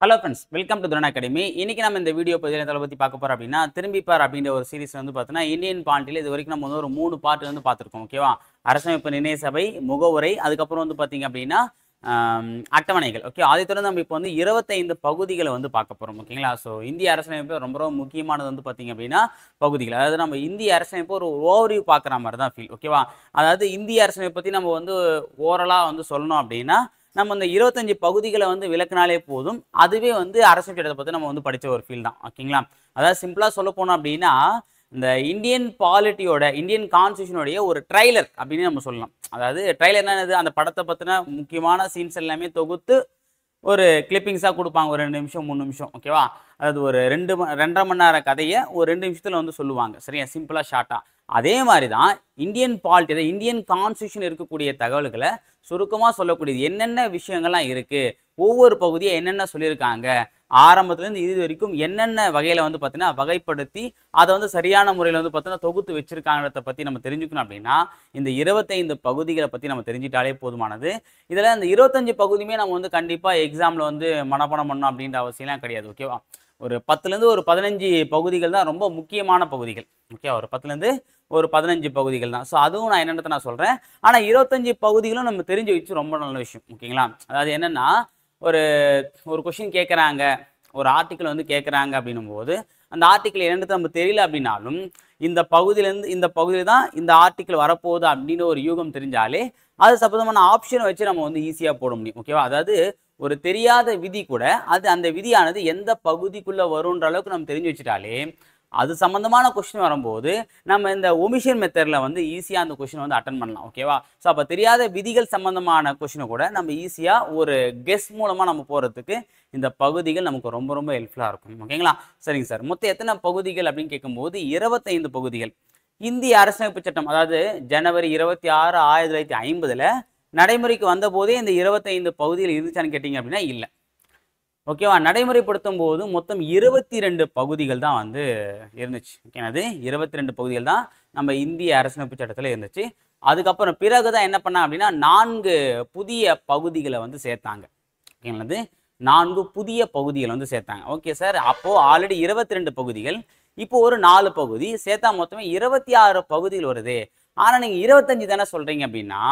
Hello friends, welcome to துரன் academy. இன்னைக்கு நம்ம இந்த வீடியோ பதிவில் பற்றி பார்க்க போகிறோம் அப்படின்னா, திரும்பிப்பார் அப்படின்ற ஒரு சீரிஸ் வந்து பார்த்தீங்கன்னா, இந்தியன் பாலிட்டியில் இது வரைக்கும் நம்ம வந்து ஒரு 3 பார்ட் வந்து பார்த்துருக்கோம். ஓகேவா? அரசமைப்பு நிர்ணய சபை, முகவுரை, அதுக்கப்புறம் வந்து பார்த்தீங்க அப்படின்னா அட்டவணைகள். ஓகே, அதை தொடர்ந்து நம்ம இப்போ வந்து 25 பகுதிகளை வந்து பார்க்க போகிறோம். ஓகேங்களா? ஸோ இந்திய அரசமைப்பு ரொம்ப ரொம்ப முக்கியமானது வந்து பார்த்தீங்க அப்படின்னா பகுதிகள். அதாவது நம்ம இந்திய அரசமைப்பு ஒரு ஓவர்வியூ பார்க்குற மாதிரி தான் ஃபீல். ஓகேவா? அதாவது இந்திய அரசமைப்பை பற்றி நம்ம வந்து ஓரலாக வந்து சொல்லணும் அப்படின்னா, நம்ம இந்த 25 பகுதிகளை வந்து விளக்குனாலே போதும். அதுவே வந்து அரசியல் சட்டத்தை பத்தி நம்ம வந்து படிச்ச ஒரு ஃபீல் தான். ஓகேங்களா? அதாவது சிம்பிளா சொல்ல போனோம் அப்படின்னா, இந்த இந்தியன் பாலிட்டியோட இந்தியன் கான்ஸ்டியூஷனுடைய ஒரு ட்ரைலர் அப்படின்னு நம்ம சொல்லலாம். அதாவது ட்ரைலர்னா என்னது? அந்த படத்தை பத்தின முக்கியமான சீன்ஸ் எல்லாமே தொகுத்து ஒரு கிளிப்பிங்ஸா குடுப்பாங்க. ஒரு 2 நிமிஷம், 3 நிமிஷம். ஓகேவா? அதாவது ஒரு 2 1/2 மணி நேர கதைய ஒரு 2 நிமிஷத்துல வந்து சொல்லுவாங்க. சரியா? சிம்பிளா, ஷார்ட்டா. அதே மாரி தான் இந்தியன் பாலிட்டி, அதாவது இந்தியன் கான்ஸ்டிடியூஷன் இருக்கக்கூடிய தகவல்கள சுருக்கமா சொல்லக்கூடியது. என்னென்ன விஷயங்கள்லாம் இருக்கு? ஒவ்வொரு பகுதியா என்னென்ன சொல்லியிருக்காங்க? ஆரம்பத்துலேருந்து இறுதி வரைக்கும் என்னென்ன வகையில வந்து பார்த்தீங்கன்னா, வகைப்படுத்தி அத வந்து சரியான முறையில வந்து பார்த்தீங்கன்னா, தொகுத்து வச்சிருக்காங்கறத பத்தி நம்ம தெரிஞ்சுக்கணும் அப்படின்னா, இந்த 25 பகுதிகள பத்தி நம்ம தெரிஞ்சுட்டாலே போதுமானது. இதுல இந்த 25 பகுதியுமே நம்ம வந்து கண்டிப்பா எக்ஸாம்ல வந்து மனப்பாடம் பண்ணணும் அப்படின்ற அவசியம்லாம் கிடையாது. ஓகேவா? ஒரு 10லேருந்து ஒரு 15 பகுதிகள் தான் ரொம்ப முக்கியமான பகுதிகள். ஓகேவா? ஒரு 10லேருந்து ஒரு 15 பகுதிகள் தான். ஸோ அதுவும் நான் என்னன்றத நான் சொல்றேன். ஆனா 25 பகுதிகளும் நம்ம தெரிஞ்சு வச்சு ரொம்ப நல்ல விஷயம். ஓகேங்களா? அதாவது என்னன்னா, ஒரு ஒரு கொஸ்டின் கேட்கறாங்க. ஒரு ஆர்டிக்கிள் வந்து கேட்கறாங்க அப்படின்னும்போது, அந்த ஆர்டிக்கிள் என்னன்றது நமக்கு தெரியல அப்படின்னாலும், இந்த பகுதியிலேருந்து இந்த பகுதியில தான் இந்த ஆர்டிக்கிள் வரப்போகுது அப்படின்னு ஒரு யூகம் தெரிஞ்சாலே, அது சம்மந்தமான ஆப்ஷன வச்சு நம்ம வந்து ஈஸியா போட முடியும். ஓகேவா? அதாவது ஒரு தெரியாத விதி கூட, அது அந்த விதியானது எந்த பகுதிக்குள்ள வரும்ன்ற அளவுக்கு நம்ம தெரிஞ்சு வச்சுட்டாலே, அது சம்மந்தமான கொஸ்டின் வரும்போது, நம்ம இந்த ஒமிஷன் மெத்தட்ல வந்து ஈஸியா அந்த கொஸ்டின் வந்து அட்டெண்ட் பண்ணலாம். ஓகேவா? ஸோ அப்ப தெரியாத விதிகள் சம்மந்தமான கொஸ்டின கூட நம்ம ஈஸியா ஒரு கெஸ் மூலமா நம்ம போறதுக்கு இந்த பகுதிகள் நமக்கு ரொம்ப ரொம்ப ஹெல்ப்ஃபுல்லா இருக்கும். ஓகேங்களா? சரிங்க சார். மொத்தம் எத்தனை பகுதிகள் அப்படின்னு கேட்கும்போது 25 பகுதிகள். இந்திய அரசமைப்பு சட்டம், அதாவது ஜனவரி 26, 1950ல நடைமுறைக்கு வந்தபோதே இந்த 25 பகுதிகள் இருந்துச்சான்னு கேட்டீங்க அப்படின்னா இல்ல. ஓகேவா? நடைமுறைப்படுத்தும்போது மொத்தம் 22 பகுதிகள் தான் வந்து இருந்துச்சு. ஓகேங்களா? 22 பகுதிகள் தான் நம்ம இந்திய அரசமைப்பு சட்டத்துல இருந்துச்சு. அதுக்கப்புறம் பிறகு தான் என்ன பண்ணாங்க அப்படின்னா, 4 புதிய பகுதிகள வந்து சேர்த்தாங்க. ஓகேங்களா? 4 புதிய பகுதிகள் வந்து சேர்த்தாங்க. Okay sir. அப்போ ஆல்ரெடி 22 பகுதிகள். இப்போ ஒரு 4 பகுதி சேர்த்தா மொத்தமே 26 பகுதிகள் வருதே. ஆனா நீங்க 25 தானே சொல்றீங்க அப்படின்னா,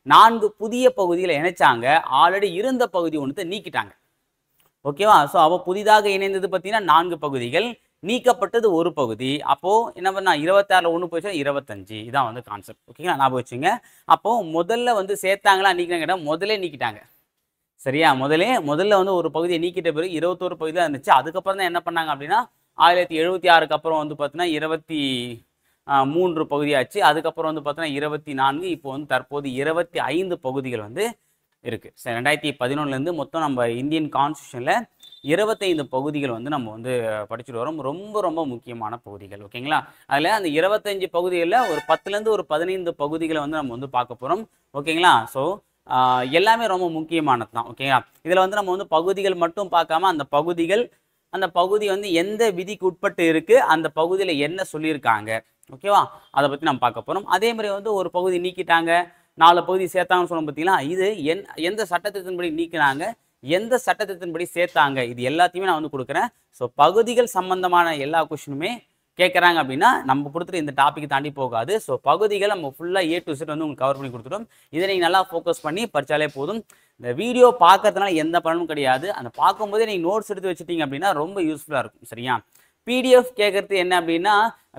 4 புதிய பகுதிகள இணைச்சாங்க. ஆல்ரெடி இருந்த பகுதி ஒண்ணத்த நீக்கிட்டாங்க. ஓகேவா? ஸோ அப்போ புதிதாக இணைந்தது பார்த்தீங்கன்னா 4 பகுதிகள். நீக்கப்பட்டது ஒரு பகுதி. அப்போ என்ன பண்ணா 26ல 1 போச்சுன்னா 25. இதான் வந்து கான்செப்ட். ஓகேங்களா? ஞாபகம் வச்சுங்க. அப்போ முதல்ல வந்து சேர்த்தாங்களா நீக்கினாங்கன்னு கேட்டா முதல்லே நீக்கிட்டாங்க. சரியா? முதல்ல வந்து ஒரு பகுதிய நீக்கிட்ட பிறகு 21 பகுதி தான் இருந்துச்சு. அதுக்கப்புறம் தான் என்ன பண்ணாங்க அப்படின்னா, 1076க்கு அப்புறம் வந்து பார்த்தீங்கன்னா 23 பகுதியாச்சு. அதுக்கப்புறம் வந்து பார்த்தீங்கன்னா 24, இப்போ வந்து தற்போது 25 பகுதிகள் வந்து இருக்கு. 2011லேருந்து மொத்தம் நம்ம இந்தியன் கான்ஸ்டியூஷன்ல 25 பகுதிகள் வந்து நம்ம வந்து படிச்சுட்டு வரோம். ரொம்ப ரொம்ப முக்கியமான பகுதிகள். ஓகேங்களா? அதில அந்த 25 பகுதிகள்ல ஒரு 10லேருந்து ஒரு 15 பகுதிகள வந்து நம்ம வந்து பார்க்க போறோம். ஓகேங்களா? ஸோ எல்லாமே ரொம்ப முக்கியமானது தான். ஓகேங்களா? இதில வந்து நம்ம வந்து பகுதிகள் மட்டும் பார்க்காம, அந்த பகுதி வந்து எந்த விதிக்கு உட்பட்டு இருக்கு, அந்த பகுதியில என்ன சொல்லியிருக்காங்க. ஓகேவா? அத பத்தி நம்ம பார்க்க போறோம். அதே மாரி வந்து ஒரு பகுதி நீக்கிட்டாங்க. 4 பகுதி சேர்த்தாங்கன்னு சொன்னோம் பார்த்தீங்களா? இது எந்த சட்டத்திட்டத்தின்படி நீக்கினாங்க, எந்த சட்டத்திட்டத்தின்படி சேர்த்தாங்க, இது எல்லாத்தையுமே நான் வந்து குடுக்குறேன். ஸோ பகுதிகள் சம்பந்தமான எல்லா கொஸ்டினுமே கேட்கறாங்க அப்படின்னா, நம்ம குடுத்துட்டு இந்த டாபிக் தாண்டி போகாது. ஸோ பகுதிகள் நம்ம ஃபுல்லா ஏ டூ இசட் வந்து உங்களுக்கு கவர் பண்ணி குடுத்துட்டோம். இத நீங்க நல்லா ஃபோக்கஸ் பண்ணி படிச்சாலே போதும். இந்த வீடியோ பார்க்கறதுனால எந்த பலனும் கிடையாது. அந்த பார்க்கும்போதே நீங்க நோட்ஸ் எடுத்து வச்சுட்டீங்க அப்படின்னா ரொம்ப யூஸ்ஃபுல்லா இருக்கும். சரியா? பிடிஎஃப் கேட்கறது என்ன அப்படின்னா,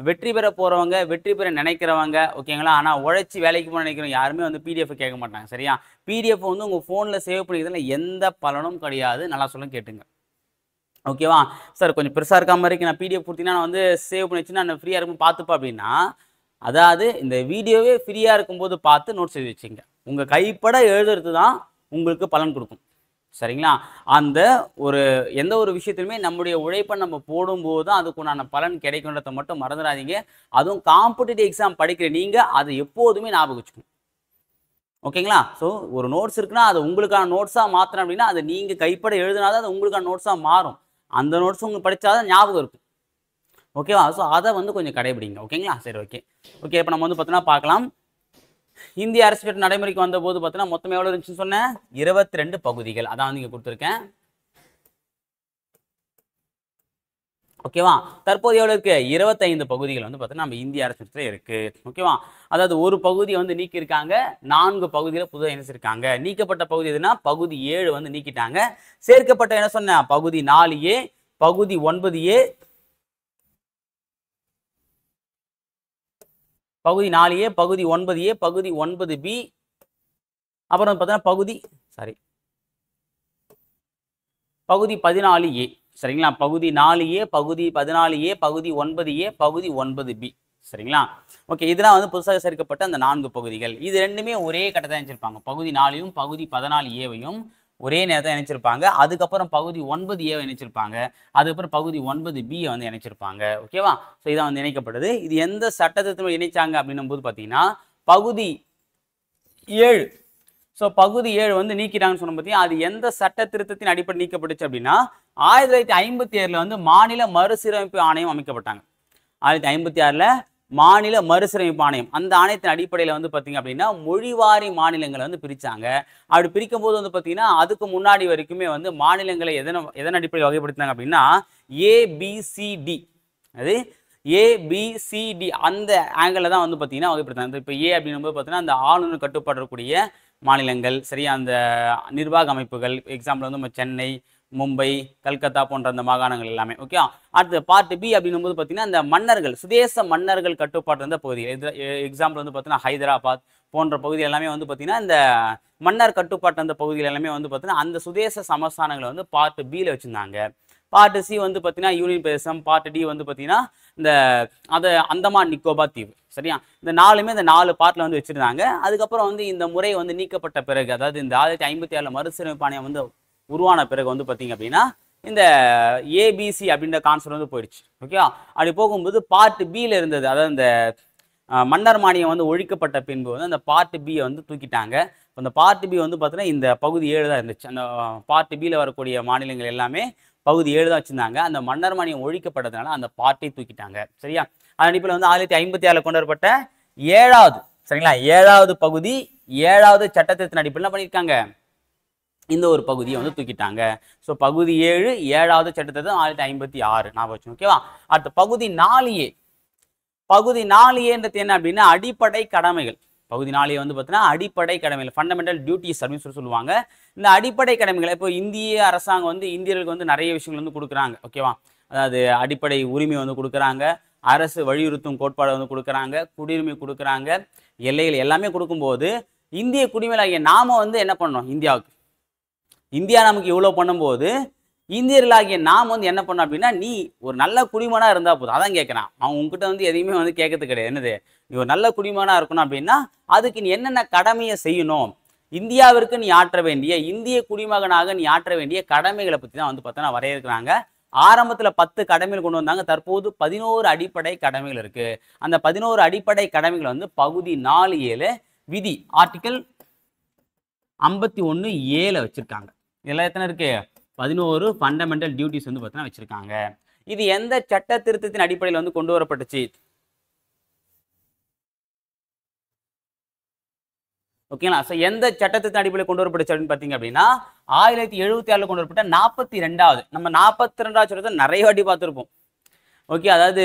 வெற்றி பெற போறவங்க, வெற்றி பெற நினைக்கிறவங்க, ஓகேங்களா? ஆனா உழைச்சு வேலைக்கு போக நினைக்கிறவங்க யாருமே வந்து பிடிஎஃப் கேட்க மாட்டாங்க. சரியா? பிடிஎஃப் வந்து உங்க ஃபோன்ல சேவ் பண்ணிக்கிறதுல எந்த பலனும் கிடையாது. நல்லா சொல்றேன் கேட்டுங்க. ஓகேவா? சார் கொஞ்சம் பெருசா இருக்கா மாரி இருக்கு. நான் பிடிஎஃப் குடுத்தீங்கன்னா நான் வந்து சேவ் பண்ணி வச்சுன்னா நான் ஃப்ரீயா இருக்கும்போது பார்த்துப்பேன் அப்படின்னா, அதாவது இந்த வீடியோவே ஃப்ரீயா இருக்கும்போது பார்த்து நோட்ஸ் எழுதி வச்சுக்கங்க. உங்க கைப்பட எழுதுறது தான் உங்களுக்கு பலன் குடுக்கும். சரிங்களா? அந்த ஒரு எந்த ஒரு விஷயத்திலுமே நம்முடைய உழைப்ப நம்ம போடும்போது தான் அதுக்குண்டான பலன் கிடைக்கும்ன்றத மட்டும் மறந்துடாதீங்க. அதுவும் காம்படிட்டிவ் எக்ஸாம் படிக்கிற நீங்க அத எப்போதுமே ஞாபகம் வச்சுக்கணும். ஓகேங்களா? ஸோ ஒரு நோட்ஸ் இருக்குன்னா, அது உங்களுக்கான நோட்ஸா மாத்தணும் அப்படின்னா, அத நீங்க கைப்பட எழுதினா தான் அது உங்களுக்கான நோட்ஸா மாறும். அந்த நோட்ஸ் உங்களுக்கு படிச்சா தான் ஞாபகம் இருக்கும். ஓகேவா? ஸோ அத வந்து கொஞ்சம் கடைபிடிங்க. ஓகேங்களா? சரி, ஓகே. ஓகே, இப்ப நம்ம வந்து பார்த்தீங்கன்னா பார்க்கலாம். இந்திய அரசு சட்டம் நடைமுறைக்கு வந்தபோது பார்த்தீங்கன்னா, மொத்தம் எவ்வளோ இருந்துச்சுன்னு சொன்னேன்? 22 பகுதிகள். அதான் வந்து இங்க குடுத்துருக்கேன். ஓகேவா? தற்போது எவ்வளோ இருக்கு? 25 பகுதிகள் வந்து பார்த்தீங்கன்னா நம்ம இந்திய அரசு இருக்கு. ஓகேவா? அதாவது ஒரு பகுதியை வந்து நீக்கியிருக்காங்க. 4 பகுதியில புதுசா இணைச்சிருக்காங்க. நீக்கப்பட்ட பகுதி எதுனா பகுதி 7 வந்து நீக்கிட்டாங்க. சேர்க்கப்பட்ட என்ன சொன்னேன்? பகுதி 4A, பகுதி 9A, பகுதி 4A, பகுதி 9A, பகுதி 9B, அப்புறம் பார்த்தீங்கன்னா பகுதி 14A. சரிங்களா? பகுதி 4A, பகுதி 14A, பகுதி 9A, பகுதி 9B. சரிங்களா? ஓகே, இதெல்லாம் வந்து புதுசாக சேர்க்கப்பட்ட அந்த 4 பகுதிகள். இது ரெண்டுமே ஒரே கட்டத்தை இணைச்சிருப்பாங்க. பகுதி 4யும் பகுதி 14Aவையும் ஒரே நேரத்தை இணைச்சிருப்பாங்க. அதுக்கப்புறம் பகுதி 9A இணைச்சிருப்பாங்க. அதுக்கப்புறம் பகுதி 9B வந்து இணைச்சிருப்பாங்க. ஓகேவா? ஸோ இதான் வந்து இணைக்கப்பட்டது. இது எந்த சட்டத்திட்டத்தில் இணைச்சாங்க அப்படின்னும் போது பார்த்தீங்கன்னா பகுதி 7. ஸோ பகுதி 7 வந்து நீக்கிட்டாங்கன்னு சொன்ன பார்த்தீங்கன்னா அது எந்த சட்ட திருத்தத்தின் அடிப்படை நீக்கப்பட்டுச்சு அப்படின்னா 1957 வந்து மாநில மறுசீரமைப்பு ஆணையம் அமைக்கப்பட்டாங்க. 1956 மாநில மறுசீரமைப்பு ஆணையம். அந்த ஆணையத்தின் அடிப்படையில் வந்து பார்த்தீங்க அப்படின்னா மொழிவாரி மாநிலங்களை வந்து பிரிச்சாங்க. அப்படி பிரிக்கும் போது வந்து பார்த்தீங்கன்னா அதுக்கு முன்னாடி வரைக்குமே வந்து மாநிலங்களை எதன் அடிப்படையில் வகைப்படுத்தினாங்க அப்படின்னா ABCD. அது ABCD அந்த ஆங்கிளில் தான் வந்து பார்த்தீங்கன்னா வகைப்படுத்தினாங்க. இப்போ A அப்படின்னும் போது பார்த்தீங்கன்னா அந்த ஆளுநர் கட்டுப்பாடக்கூடிய மாநிலங்கள், சரியா, அந்த நிர்வாக அமைப்புகள், எக்ஸாம்பிள் வந்து நம்ம சென்னை, மும்பை, கல்கத்தா போன்ற அந்த மாகாணங்கள் எல்லாமே. ஓகே, அடுத்து பார்ட் பி அப்படின்னும் போது பார்த்தீங்கன்னா அந்த மன்னர்கள், சுதேச மன்னர்கள் கட்டுப்பாட்டு இருந்த பகுதிகள். இது எக்ஸாம்பிள் வந்து பார்த்தீங்கன்னா ஹைதராபாத் போன்ற பகுதி எல்லாமே வந்து பார்த்தீங்கன்னா இந்த மன்னர் கட்டுப்பாட்டு அந்த பகுதிகள் எல்லாமே வந்து பார்த்தீங்கன்னா அந்த சுதேச சமஸ்தானங்களை வந்து பார்ட் பியில் வச்சுருந்தாங்க. பார்ட் சி வந்து பார்த்தீங்கன்னா யூனியன் பிரதேசம், பார்ட் டி வந்து பார்த்தீங்கன்னா இந்த அந்தமான் நிக்கோபார் தீவு. சரியா? இந்த 4மே இந்த 4 பார்ட்ல வந்து வச்சிருந்தாங்க. அதுக்கப்புறம் வந்து இந்த முறை வந்து நீக்கப்பட்ட பிறகு, அதாவது இந்த 1956 மறுசீரமைப்பு ஆணையம் வந்து உருவான பிறகு வந்து பார்த்தீங்க அப்படின்னா இந்த ஏபிசி அப்படின்ற கான்செப்ட் வந்து போயிடுச்சு. ஓகே, அப்படி போகும்போது பார்ட் பியில் இருந்தது, அதாவது இந்த மன்னர் மானியம் வந்து ஒழிக்கப்பட்ட பின்பு வந்து அந்த பார்ட் பியை வந்து தூக்கிட்டாங்க. அந்த பார்ட் பி வந்து பார்த்தீங்கன்னா இந்த பகுதி 7 தான் இருந்துச்சு. அந்த பார்ட் பியில் வரக்கூடிய மாநிலங்கள் எல்லாமே பகுதி 7 தான் வச்சிருந்தாங்க. அந்த மன்னர் மானியம் ஒழிக்கப்பட்டதுனால அந்த பார்ட்டை தூக்கிட்டாங்க. சரியா? அதன் அடிப்படையில் வந்து 1956 கொண்டு வரப்பட்ட 7வது, சரிங்களா, 7வது பகுதி 7வது சட்டத்தின் அடிப்படையில் பண்ணியிருக்காங்க, இந்த ஒரு பகுதியை வந்து தூக்கிட்டாங்க. ஸோ பகுதி 7 7வது சட்டத்திட்டம் 1956 ஞாபகம் வச்சு. ஓகேவா? அடுத்த பகுதி 4A. பகுதி 4Aன்றது என்ன அப்படின்னா அடிப்படை கடமைகள். பகுதி 4A வந்து பார்த்தீங்கன்னா அடிப்படை கடமைகள், ஃபண்டமெண்டல் டியூட்டிஸ் அப்படின்னு சொல்லுவாங்க. இந்த அடிப்படை கடமைகள் இப்போ இந்திய அரசாங்கம் வந்து இந்தியர்களுக்கு வந்து நிறைய விஷயங்கள் வந்து கொடுக்குறாங்க. ஓகேவா? அதாவது அடிப்படை உரிமை வந்து கொடுக்குறாங்க, அரசு வலியுறுத்தும் கோட்பாடு வந்து கொடுக்குறாங்க, குடியுரிமை கொடுக்குறாங்க, எல்லைகள் எல்லாமே கொடுக்கும்போது இந்திய குடிமையாகிய நாம வந்து என்ன பண்ணோம்? இந்தியா நமக்கு இவ்வளோ பண்ணும்போது இந்தியர்களாகிய நாம் வந்து என்ன பண்ணோம் அப்படின்னா நீ ஒரு நல்ல குடிமகனாக இருந்தால் போதும். அதான் கேட்குறான். அவன் உங்ககிட்ட வந்து எதையுமே வந்து கேட்கறது கிடையாது. என்னது, நீ ஒரு நல்ல குடிமகனாக இருக்கணும் அப்படின்னா அதுக்கு நீ என்னென்ன கடமையை செய்யணும், இந்தியாவிற்கு நீ ஆற்ற வேண்டிய, இந்திய குடிமகனாக நீ ஆற்ற வேண்டிய கடமைகளை பற்றி தான் வந்து பார்த்தோன்னா வரையறுக்கிறாங்க. ஆரம்பத்தில் 10 கடமைகள் கொண்டு வந்தாங்க. தற்போது 11 அடிப்படை கடமைகள் இருக்கு. அந்த 11 அடிப்படை கடமைகள் வந்து பகுதி 4A விதி ஆர்டிகல் 51A வச்சிருக்காங்க. இதெல்லாம் எத்தனை இருக்கு? 11 ஃபண்டமெண்டல் டியூட்டிஸ் வந்து பார்த்தீங்கன்னா வச்சிருக்காங்க. இது எந்த சட்ட திருத்தத்தின் அடிப்படையில் வந்து கொண்டு வரப்பட்டுச்சு? ஓகேங்களா? ஸோ எந்த சட்டத்தின் அடிப்படையில் கொண்டு வரப்பட்டுச்சு அப்படின்னு பார்த்தீங்க அப்படின்னா 1976 கொண்டு வரப்பட்ட 42வது, நம்ம 42வது சட்டத்தை நிறைய வாட்டி பார்த்துருப்போம். ஓகே, அதாவது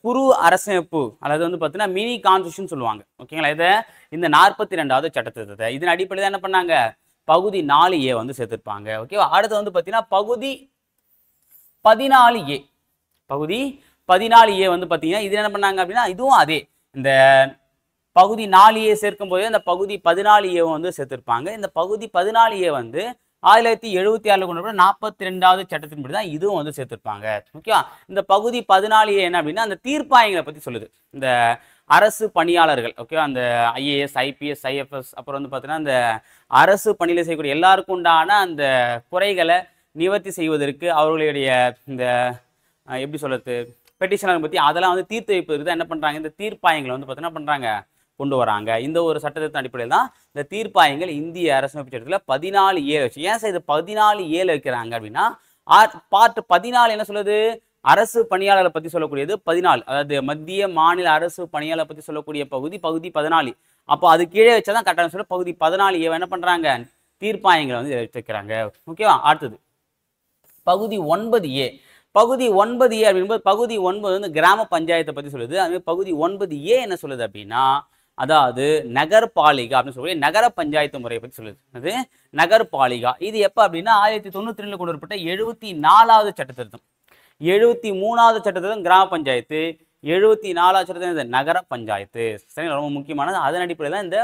குறு அரசமைப்பு, அதாவது வந்து பார்த்தீங்கன்னா மினி கான்ஸ்டியூஷன் சொல்லுவாங்க. ஓகேங்களா? இதை இந்த 42வது சட்டத்திட்டத்தை இதன் அடிப்படையில் தான் என்ன பண்ணாங்க? பகுதி 4A வந்து சேர்த்திருப்பாங்க. ஓகேவா? அடுத்து வந்து பார்த்தீங்கன்னா பகுதி 14A. பகுதி 14A வந்து பார்த்தீங்கன்னா இது என்ன பண்ணாங்க அப்படின்னா இதுவும் அதே இந்த பகுதி 4A சேர்க்கும் போது அந்த பகுதி 14A வந்து சேர்த்திருப்பாங்க. இந்த பகுதி 14A வந்து 1976 கொண்டு வர 42வது சட்டத்தின்படி தான் இதுவும் வந்து சேர்த்திருப்பாங்க. ஓகேவா? இந்த பகுதி 14A என்ன அப்படின்னா அந்த தீர்ப்பாயங்களை பற்றி சொல்லுது. இந்த அரசு பணியாளர்கள், ஓகேவா, அந்த IAS, IPS, IFS, அப்புறம் வந்து பார்த்தீங்கன்னா அந்த அரசு பணியில் செய்யக்கூடிய எல்லாருக்கும் உண்டான அந்த குறைகளை நிவர்த்தி செய்வதற்கு அவர்களுடைய இந்த எப்படி சொல்றது பெட்டிஷனர் பற்றி அதெல்லாம் வந்து தீர்த்து வைப்பதற்கு தான் என்ன பண்ணுறாங்க, இந்த தீர்ப்பாயங்களை வந்து பார்த்தீங்கன்னா பண்ணுறாங்க, கொண்டு வராங்க. இந்த ஒரு சட்டத்தின் அடிப்படையில் தான் இந்த தீர்ப்பாயங்கள் இந்திய அரசமைப்பு சட்டத்தில் 14A வச்சு. ஏன் சார் இது 14A வைக்கிறாங்க அப்படின்னா பார்ட் 14 என்ன சொல்லுது? அரசு பணியாளர்களை பற்றி சொல்லக்கூடியது 14, அதாவது மத்திய மாநில அரசு பணியாளர் பற்றி சொல்லக்கூடிய பகுதி 14. அப்போ அது கீழே வச்சாதான் கரெக்டாக சொல்ல பகுதி 14A என்ன பண்ணுறாங்க? தீர்ப்பாயங்களை வந்து வைக்கிறாங்க. ஓகேவா? அடுத்தது பகுதி 9A. பகுதி 9A அப்படின்போது பகுதி 9 வந்து கிராம பஞ்சாயத்தை பத்தி சொல்லுது. அதே பகுதி 9A என்ன சொல்லுது அப்படின்னா அதாவது நகர்பாலிகா அப்படின்னு சொல்லி நகர பஞ்சாயத்து முறையை பத்தி சொல்லுது. அது நகர்பாலிகா. இது எப்ப அப்படின்னா 1992 கொண்டு வரப்பட்ட 74வது சட்ட திருத்தம். 73வது சட்ட திருத்தம் கிராம பஞ்சாயத்து, 74வது சட்ட திருத்தம் நகர பஞ்சாயத்து. சரிங்களா, ரொம்ப முக்கியமானது. அதன் அடிப்படையில் தான் இந்த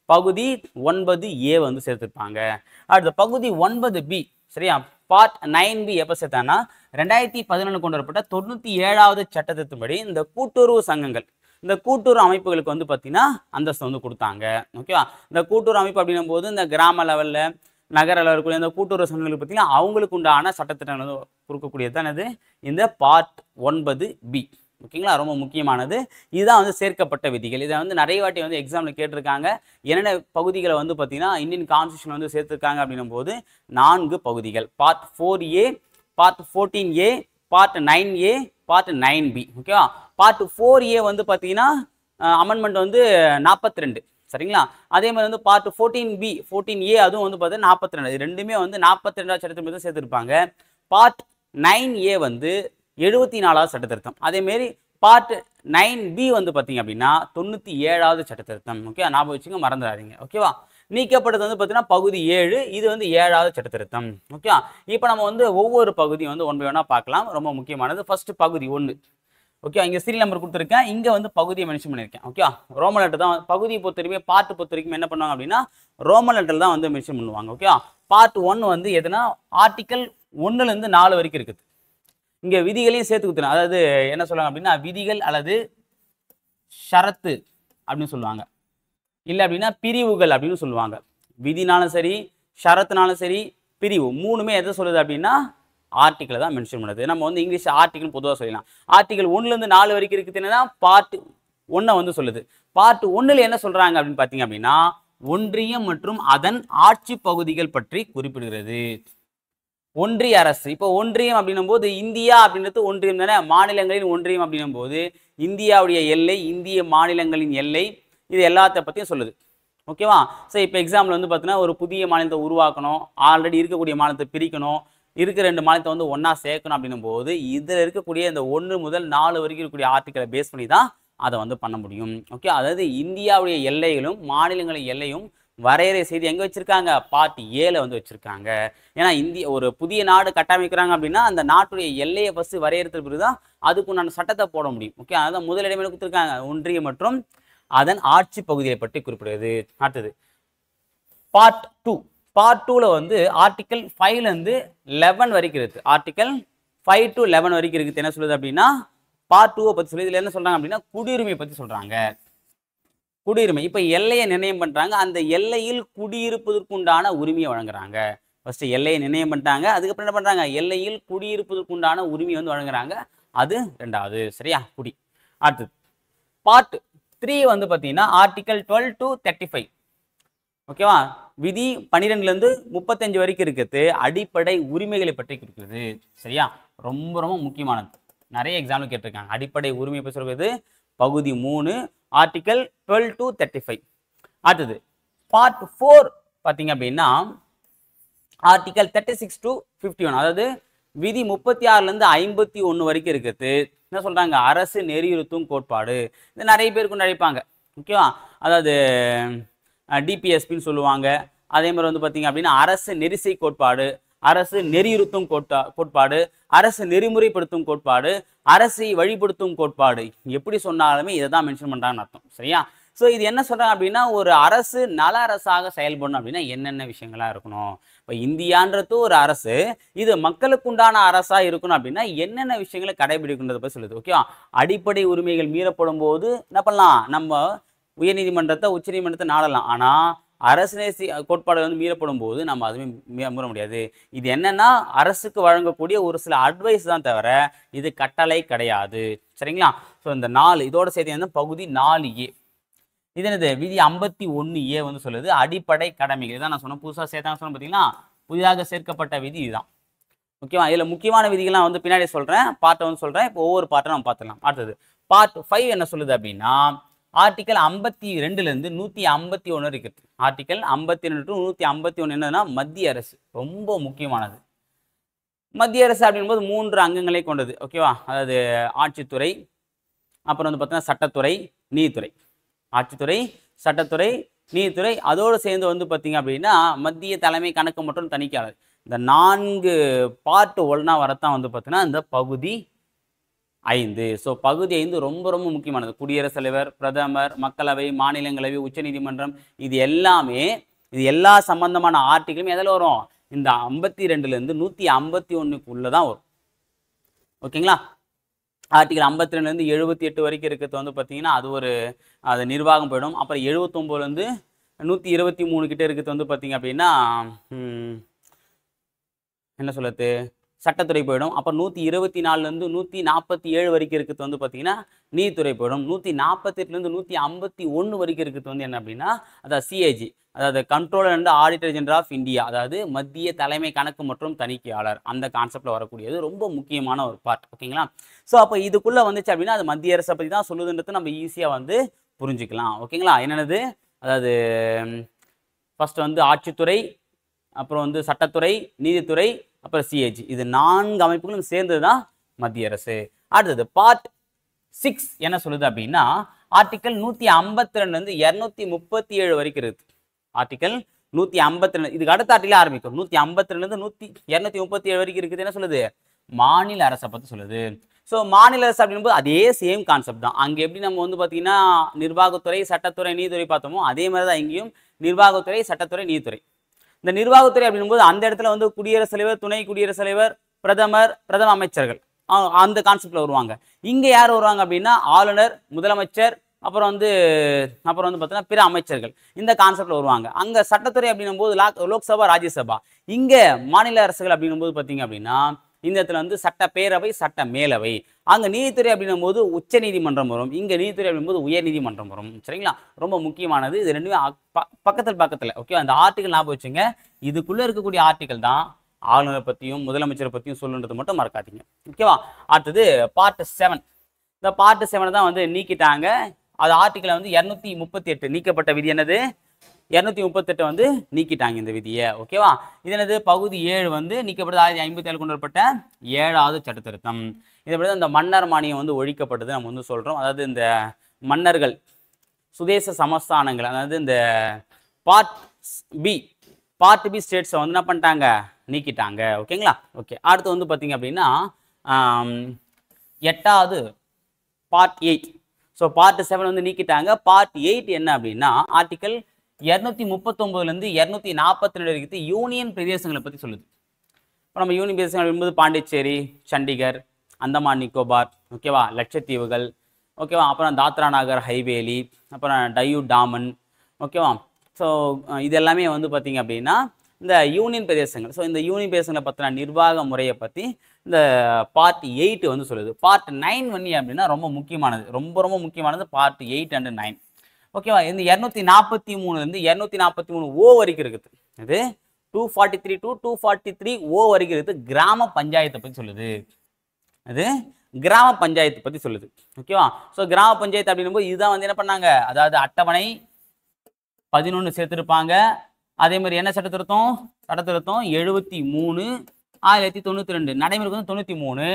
பகுதி 9A வந்து சேர்த்திருப்பாங்க. அடுத்த பகுதி 9B சரியா, பார்ட் 9B எப்ப சேர்த்தாங்கன்னா 2011 கொண்டு வரப்பட்ட 97வது சட்ட திருத்தப்படி இந்த கூட்டுறவு சங்கங்கள், இந்த கூட்டுறவு அமைப்புகளுக்கு வந்து பார்த்தீங்கன்னா அந்தஸ்து வந்து கொடுத்தாங்க. ஓகேவா, இந்த கூட்டுறவு அமைப்பு அப்படின்னும் போது இந்த கிராம லெவலில் நகர லெவலுக்குள்ள இந்த கூட்டுறவு சங்கங்களுக்கு பார்த்தீங்கன்னா அவங்களுக்கு உண்டான சட்டத்திட்டங்கள் வந்து கொடுக்கக்கூடியது தான் இது இந்த பார்ட் 9B. ஓகேங்களா, ரொம்ப முக்கியமானது. இதுதான் வந்து சேர்க்கப்பட்ட விதிகள். இதை வந்து நிறைய வாட்டி வந்து எக்ஸாமில் கேட்டிருக்காங்க. என்னென்ன பகுதிகளை வந்து பார்த்தீங்கன்னா இந்தியன் கான்ஸ்டியூஷன் வந்து சேர்த்துருக்காங்க அப்படின்னும் போது 4 பகுதிகள். Part 4A, part 14A, part 9A, part 9B. ஓகேவா, பார்ட் 4A வந்து பார்த்தீங்கன்னா அமெண்ட்மெண்ட் வந்து 42. சரிங்களா, அதே மாதிரி வந்து பார்ட் 14B 14A அதுவும் வந்து பார்த்தீங்கன்னா 42. இது ரெண்டுமே வந்து 42வது சட்டத்திருத்தம் தான் சேர்த்துருப்பாங்க. பார்ட் 9A வந்து 74வது சட்ட திருத்தம். அதேமாரி பார்ட் 9B வந்து பார்த்தீங்க அப்படின்னா 97வது சட்ட திருத்தம். ஓகே, ஞாபகம் வச்சுங்க, மறந்துடாதீங்க. ஓகேவா, நீக்கப்பட்டது வந்து பார்த்தீங்கன்னா பகுதி 7, இது வந்து 7வது சட்ட திருத்தம். ஓகே, இப்போ நம்ம வந்து ஒவ்வொரு பகுதியும் வந்து ஒன் பை ஒன்னா பார்க்கலாம். ரொம்ப முக்கியமானது. ஃபர்ஸ்ட் பகுதி 1. ஓகே, இங்கே சீரியல் நம்பர் கொடுத்துருக்கேன், இங்கே வந்து பகுதியை மென்ஷன் பண்ணியிருக்கேன். ஓகே, ரோமன் லெட்டர் தான் பகுதியை பொறுத்த வரைக்கும், பார்ட் பொறுத்த வரைக்கும் என்ன பண்ணுவாங்க அப்படின்னா ரோமன் லெட்டர் தான் வந்து மென்ஷன் பண்ணுவாங்க. ஓகே, பார்ட் 1 வந்து எதுனா ஆர்டிக்கல் 1லேருந்து 4 வரைக்கும் இருக்குது. இங்கே விதிகளையும் சேர்த்து கொடுத்துருங்க. அதாவது என்ன சொல்லுவாங்க அப்படின்னா விதிகள் அல்லது ஷரத்து அப்படின்னு சொல்லுவாங்க, இல்லை அப்படின்னா பிரிவுகள் அப்படின்னு சொல்லுவாங்க. விதினாலும் சரி, ஷரத்துனாலும் சரி, பிரிவு மூணுமே எதை சொல்லுது அப்படின்னா ஆர்டிக்கலை தான் மென்ஷன் பண்ணுது. நம்ம வந்து இங்கிலீஷ் ஆர்டிக்கல் பொதுவாக சொல்லலாம். ஆர்டிக்கல் 1லேருந்து 4 வரைக்கும் இருக்குது. என்னன்னா பார்ட் 1 வந்து சொல்லுது. பார்ட் 1ல் என்ன சொல்றாங்க அப்படின்னு பார்த்தீங்க அப்படின்னா ஒன்றியம் மற்றும் அதன் ஆட்சி பகுதிகள் பற்றி குறிப்பிடுகிறது. ஒன்றிய அரசு, இப்போ ஒன்றியம் அப்படின்னும் போது இந்தியா அப்படின்றது ஒன்றியம் தானே, மாநிலங்களின் ஒன்றியம் அப்படின்னும் போது இந்தியாவுடைய எல்லை, இந்திய மாநிலங்களின் எல்லை, இது எல்லாத்த பற்றியும் சொல்லுது. ஓகேவா, ஸோ இப்போ எக்ஸாம்பிள் வந்து பார்த்தீங்கன்னா ஒரு புதிய மாநிலத்தை உருவாக்கணும், ஆல்ரெடி இருக்கக்கூடிய மாநிலத்தை பிரிக்கணும், இருக்கிற 2 மாநிலத்தை வந்து ஒன்றா சேர்க்கணும் அப்படின்னும் போது இதில் இருக்கக்கூடிய இந்த 1 முதல் 4 வரைக்கும் இருக்கக்கூடிய ஆர்டிக்கலை பேஸ் பண்ணி தான் அதை வந்து பண்ண முடியும். ஓகே, அதாவது இந்தியாவுடைய எல்லைகளும் மாநிலங்களின் எல்லையும் வரையறை செய்து எங்கே வச்சுருக்காங்க, பார்ட் 7 வந்து வச்சுருக்காங்க. ஏன்னா இந்திய ஒரு புதிய நாடு கட்டமைக்கிறாங்க அப்படின்னா அந்த நாட்டுடைய எல்லையை ஃபஸ்ட்டு வரையறுத்த பிறகு தான் அதுக்குண்டான சட்டத்தை போட முடியும். ஓகே, அதான் முதலிடமே கொடுத்துருக்காங்க, ஒன்றியம் மற்றும் அதன் ஆட்சி பகுதியை பற்றி குறிப்பிடுவது. அடுத்தது பார்ட் 2. பார்ட் 2ல் வந்து ஆர்டிக்கல் 5லேருந்து 11 வரைக்கும் இருக்குது. ஆர்டிக்கல் 5 to 11 வரைக்கும் இருக்குது. என்ன சொல்லுது அப்படின்னா பார்ட் 2 பற்றி சொல்லி இதில் என்ன சொல்கிறாங்க அப்படின்னா குடியுரிமையை பற்றி சொல்கிறாங்க. குடியுரிமை, இப்போ எல்லையை நிர்ணயம் பண்ணுறாங்க, அந்த எல்லையில் குடியிருப்பதற்குண்டான உரிமையை வழங்குறாங்க. ஃபர்ஸ்ட் எல்லையை நிர்ணயம் பண்ணிட்டாங்க, அதுக்கப்புறம் என்ன பண்ணுறாங்க, எல்லையில் குடியிருப்பதற்குண்டான உரிமையை வந்து வழங்குறாங்க. அது 2வது. சரியா, குடி. அடுத்தது பார்ட் 3 வந்து பார்த்தீங்கன்னா ஆர்டிக்கல் 12 to 35. ஓகேவா, விதி 12லேருந்து 35 வரைக்கும் இருக்குது. அடிப்படை உரிமைகளை பற்றி குறிக்கிறது. சரியா, ரொம்ப ரொம்ப முக்கியமானது. நிறைய எக்ஸாம்பிள் கேட்டிருக்காங்க. அடிப்படை உரிமை பற்றி சொல்வது பகுதி 3, ஆர்டிக்கல் 12 to 35. அடுத்தது பார்ட் 4 பார்த்தீங்க அப்படின்னா ஆர்டிக்கல் 36 to 51. அதாவது விதி 36லேருந்து 51 வரைக்கும் இருக்குது. என்ன சொல்கிறாங்க, அரசு நெறியுறுத்தும் கோட்பாடு. இது நிறைய பேர் கொண்டு அழைப்பாங்க. ஓகேவா, அதாவது டிபிஎஸ்பின்னு சொல்லுவாங்க. அதே மாதிரி வந்து பார்த்தீங்க அப்படின்னா அரசு நெரிசை கோட்பாடு, அரசு நெறியுறுத்தும் கோட்பாடு, அரசு நெறிமுறைப்படுத்தும் கோட்பாடு, அரசை வழிபடுத்தும் கோட்பாடு. எப்படி சொன்னாலுமே இதை தான் மென்ஷன் பண்ணுறாங்கன்னு அர்த்தம். சரியா, ஸோ இது என்ன சொல்கிறாங்க அப்படின்னா ஒரு அரசு நல அரசாக செயல்படணும் அப்படின்னா என்னென்ன விஷயங்களாக இருக்கணும். இப்போ இந்தியான்றது ஒரு அரசு, இது மக்களுக்கு உண்டான அரசாக இருக்கணும் அப்படின்னா என்னென்ன விஷயங்களை கடைபிடிக்கின்றதை பற்றி சொல்லுது. ஓகேவா, அடிப்படை உரிமைகள் மீறப்படும் போது என்ன பண்ணலாம், நம்ம உயர்நீதிமன்றத்தை உச்சநீதிமன்றத்தை நாடலாம். ஆனால் அரசு நேசி கோட்பாடு வந்து மீறப்படும் போது நம்ம அதுவுமே மீற முடியாது. இது என்னன்னா அரசுக்கு வழங்கக்கூடிய ஒரு சில அட்வைஸ் தான் தவிர இது கட்டளை கிடையாது. சரிங்களா, ஸோ இந்த 4 இதோட சேர்த்து வந்து பகுதி 4A. இது என்னது, விதி 51A வந்து சொல்லுது அடிப்படை கடமைகள். இதான் நான் சொன்னேன், புதுசாக சேர்த்தாங்க சொன்னேன் பார்த்தீங்கன்னா, புதிதாக சேர்க்கப்பட்ட விதி இதுதான். ஓகேவா, இதில் முக்கியமான விதிகள்லாம் வந்து பின்னாடி சொல்கிறேன், பார்ட்டை வந்து சொல்கிறேன். இப்போ ஒவ்வொரு பார்ட்டை நம்ம பார்த்துக்கலாம். அடுத்தது பார்ட் 5 என்ன சொல்லுது அப்படின்னா ஆர்டிக்கல் 52லேருந்து 151 இருக்குது. ஆர்டிக்கல் 52 to 151 என்னன்னா மத்திய அரசு, ரொம்ப முக்கியமானது. மத்திய அரசு அப்படின்போது 3 அங்கங்களை கொண்டது. ஓகேவா? அதாவது ஆட்சித்துறை, அப்புறம் வந்து பார்த்தீங்கன்னா சட்டத்துறை, நீதித்துறை. ஆட்சித்துறை, சட்டத்துறை, நீதித்துறை, அதோடு சேர்ந்து வந்து பார்த்தீங்க அப்படின்னா மத்திய தலைமை கணக்கு மற்றும் தணிக்கையாளர். இந்த 4 பார்ட் ஒண்ணா வரத்தான் வந்து பார்த்தீங்கன்னா இந்த பகுதி 5. ஸோ பகுதி 5 ரொம்ப ரொம்ப முக்கியமானது. குடியரசுத் தலைவர், பிரதமர், மக்களவை, மாநிலங்களவை, உச்சநீதிமன்றம், இது எல்லாமே இது எல்லா சம்பந்தமான ஆர்டிகளும் எதில் வரும்? இந்த 52லேருந்து 151க்குள்ளே தான் வரும். ஓகேங்களா? ஆர்டிகல் 52லேருந்து 78 வரைக்கும் இருக்கிறது வந்து பார்த்தீங்கன்னா அது நிர்வாகம் போயிடும். அப்புறம் 79லேருந்து 123 கிட்ட இருக்கிறது வந்து பார்த்தீங்க அப்படின்னா என்ன சொல்லுறது, சட்டத்துறை போயிடும். அப்புறம் 124லேருந்து 147 வரைக்கும் இருக்கிறது வந்து பார்த்தீங்கன்னா நீதித்துறை போயிடும். 148லேருந்து 151 வரைக்கும் இருக்கிறது வந்து என்ன அப்படின்னா அதாவது சிஏஜி, அதாவது controller and auditor general of India, அதாவது மத்திய தலைமை கணக்கு மற்றும் தணிக்கையாளர். அந்த கான்செப்டில் வரக்கூடியது ரொம்ப முக்கியமான ஒரு பார்ட். ஓகேங்களா? ஸோ அப்போ இதுக்குள்ளே வந்துச்சு அப்படின்னா அது மத்திய அரசை பற்றி தான் சொல்லுதுன்றது நம்ம ஈஸியாக வந்து புரிஞ்சுக்கலாம். ஓகேங்களா? என்னென்னது, அதாவது ஃபர்ஸ்ட் வந்து ஆட்சித்துறை, அப்புறம் வந்து சட்டத்துறை, நீதித்துறை, அப்புறம் சிஏஜி, இது 4 அமைப்புகளும் சேர்ந்தது தான் மத்திய அரசு. அடுத்தது பார்ட் 6 என்ன சொல்லுது அப்படின்னா ஆர்டிகல் 152லேருந்து 237 வரைக்கும் இருக்குது. ஆர்டிகல் 152, இதுக்கு அடுத்த ஆர்டிகல் ஆரம்பிக்கும். 152லேருந்து 237 வரைக்கும் இருக்குது. என்ன சொல்லுது? மாநில அரசை பற்றி சொல்லுது. ஸோ மாநில அரசு அப்படின்போது அதே சேம் கான்செப்ட் தான். அங்கே எப்படி நம்ம வந்து பார்த்தீங்கன்னா நிர்வாகத்துறை, சட்டத்துறை, நீதித்துறை பார்த்தோமோ அதே மாதிரி தான் இங்கேயும் நிர்வாகத்துறை, சட்டத்துறை, நீதித்துறை. இந்த நிர்வாகத்துறை அப்படின்போது அந்த இடத்துல வந்து குடியரசுத் தலைவர், துணை குடியரசுத் தலைவர், பிரதமர், பிரதம அமைச்சர்கள் அந்த கான்செப்ட்ல வருவாங்க. இங்க யார் வருவாங்க அப்படின்னா ஆளுநர், முதலமைச்சர், அப்புறம் வந்து பார்த்தீங்கன்னா பிற அமைச்சர்கள் இந்த கான்செப்ட்ல வருவாங்க. அங்க சட்டத்துறை அப்படின்னும் போது லோக்சபா, ராஜ்யசபா. இங்க மாநில அரசுகள் அப்படின்னும் போது பார்த்தீங்க அப்படின்னா இந்த இடத்துல வந்து சட்டப்பேரவை, சட்ட மேலவை. அங்க நீதித்துறை அப்படின்னும் போது உச்ச நீதிமன்றம் வரும். இங்க நீதித்துறை அப்படின்போது உயர் நீதிமன்றம் வரும். சரிங்களா? ரொம்ப முக்கியமானது இது ரெண்டுமே பக்கத்துல. ஓகே, அந்த ஆர்டிகல் ஞாபகம் வச்சுங்க. இதுக்குள்ள இருக்கக்கூடிய ஆர்டிகல் தான் ஆளுநரை பத்தியும் முதலமைச்சரை பத்தியும் சொல்லுன்றது மட்டும் மறக்காதீங்க. ஓகேவா? அடுத்தது பார்ட் 7. இந்த பார்ட் 7 தான் வந்து நீக்கிட்டாங்க. அது ஆர்டிகல் வந்து 238 நீக்கப்பட்ட விதி என்னது? 238 வந்து நீக்கிட்டாங்க இந்த விதியை. ஓகேவா? இது என்னது? பகுதி 7 வந்து நீக்கப்பட்டது. 1957 கொண்டு வரப்பட்ட 7வது சட்ட திருத்தம். இதை இந்த மன்னர் மானியம் வந்து ஒழிக்கப்பட்டது நம்ம வந்து சொல்றோம். அதாவது இந்த மன்னர்கள், சுதேச சமஸ்தானங்கள், அதாவது இந்த பார்ட் பி ஸ்டேட்ஸை வந்து என்ன பண்ணிட்டாங்க? நீக்கிட்டாங்க. ஓகேங்களா? ஓகே, அடுத்து வந்து பார்த்தீங்க அப்படின்னா 8வது பார்ட் 8. ஸோ பார்ட் 7 வந்து நீக்கிட்டாங்க. பார்ட் 8 என்ன அப்படின்னா ஆர்டிகல் 239லேருந்து 242 வரைக்கும் யூனியன் பிரதேசங்களை பற்றி சொல்லுது. இப்போ நம்ம யூனியன் பிரதேசங்கள் என்பது பாண்டிச்சேரி, சண்டிகர், அந்தமான் நிக்கோபார், ஓகேவா, லட்சத்தீவுகள், ஓகேவா, அப்புறம் தாத்ரா நாகர் ஹைவேலி, அப்புறம் டையூ டாமன், ஓகேவா. ஸோ இது எல்லாமே வந்து பார்த்தீங்க அப்படின்னா இந்த யூனியன் பிரதேசங்கள். ஸோ இந்த யூனியன் பிரதேசங்களை பற்றின நிர்வாக முறையை பற்றி இந்த பார்ட் 8 வந்து சொல்லுது. பார்ட் 9 வந்து அப்படின்னா ரொம்ப முக்கியமானது, ரொம்ப முக்கியமானது பார்ட் 8 and 9. ஓகேவா? இந்த 243லேருந்து 243 ஓ வரைக்கும் இருக்குது. இது 243 to 243 ஓ வரைக்கும் இருக்குது. கிராம பஞ்சாயத்தை பற்றி சொல்லுது. அது கிராம பஞ்சாயத்து பற்றி சொல்லுது. ஓகேவா? ஸோ கிராம பஞ்சாயத்து அப்படின்னும் போது இதுதான் வந்து என்ன பண்ணாங்க? அதாவது அட்டவணை 11 சேர்த்துருப்பாங்க. அதே மாதிரி என்ன சட்ட திருத்தம்? 73 1992, நடைமுறைக்கு வந்து 93,